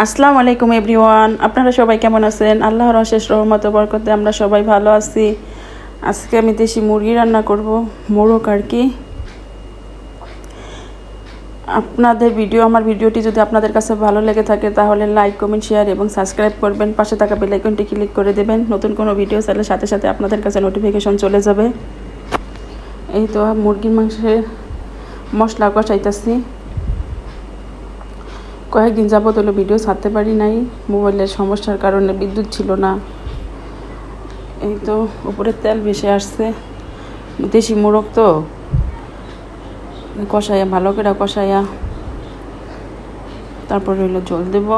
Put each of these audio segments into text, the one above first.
আসসালামু আলাইকুম এভরিওয়ান, আপনারা সবাই কেমন আছেন? আল্লাহর অশেষ রহমত ও বরকতে আমরা সবাই ভালো আছি। আজকে আমি দেশি মুরগি রান্না করব, মোরগ আর কি। আমার ভিডিওটি যদি আপনাদের কাছে ভালো লেগে থাকে তাহলে লাইক, কমেন্ট, শেয়ার এবং সাবস্ক্রাইব করবেন। পাশে থাকা বেল আইকনটি ক্লিক করে দেবেন। নতুন কোনো ভিডিও চাইলে সাথে সাথে আপনাদের কাছে নোটিফিকেশন চলে যাবে। এই তো মুরগির মাংসের মশলা কষাইতেছি। কয়েকদিন যাবত হলো ভিডিও ছাড়তে পারি নাই, মোবাইলের সমস্যার কারণে বিদ্যুৎ ছিল না। এই তো উপরে তেল ভেসে আসছে। দেশি মোরগ তো কষাইয়া ভালো করে কষাইয়া তারপরে হলো জল দেব।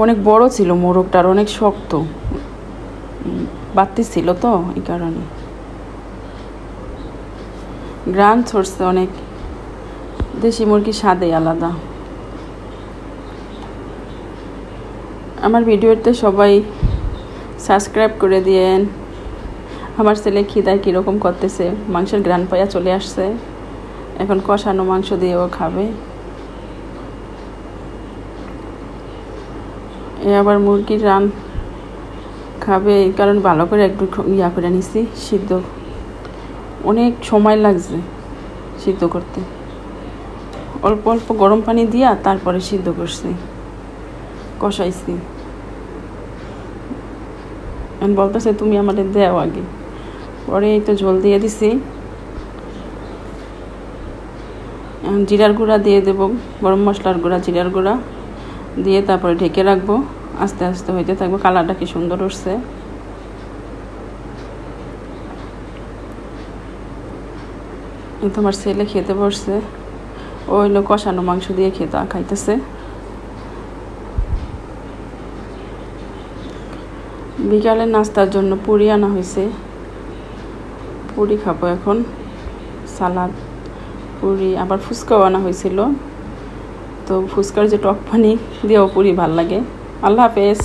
অনেক বড় ছিল মোরগটা, আর অনেক শক্ত বাড়তি ছিল তো এই কারণে গ্রান ছড়ছে অনেক। দেশি মুরগির স্বাদই আলাদা। আমার ভিডিওতে সবাই সাবস্ক্রাইব করে দিয়েন। আমার ছেলে খিদায় কীরকম করতেছে, মাংসের গ্রান পায়া চলে আসছে, এখন কষানো মাংস দিয়েও খাবে। আবার মুরগির রান খাবে এই কারণে ভালো করে একটু ইয়া করে নিছি সিদ্ধ। অনেক সময় লাগছে সিদ্ধ করতে, অল্প অল্প গরম পানি দিয়া তারপরে সিদ্ধ করছি, কষাইছি। বলতেছে তুমি আমাদের দেও আগে, পরে এই তো ঝোল দিয়ে দিছি। জিরার গুঁড়া দিয়ে দেব, গরম মশলার গুঁড়া, জিরার গুঁড়া দিয়ে তারপরে ঢেকে রাখবো। আস্তে আস্তে হইতে থাকবো। কালারটা কি সুন্দর উঠছে। তোমার ছেলে খেতে বসছে, ও হইলো কষানো মাংস দিয়ে খাইতেছে। বিকালে নাস্তার জন্য পুরি আনা হয়েছে, পুরি খাবো এখন। সালাদ, পুরি, আবার ফুচকাও আনা হয়েছিল, তো ফুচকার যে টক পানি দিয়েও পুরি ভাল লাগে। আল্লাহ হাফেজ।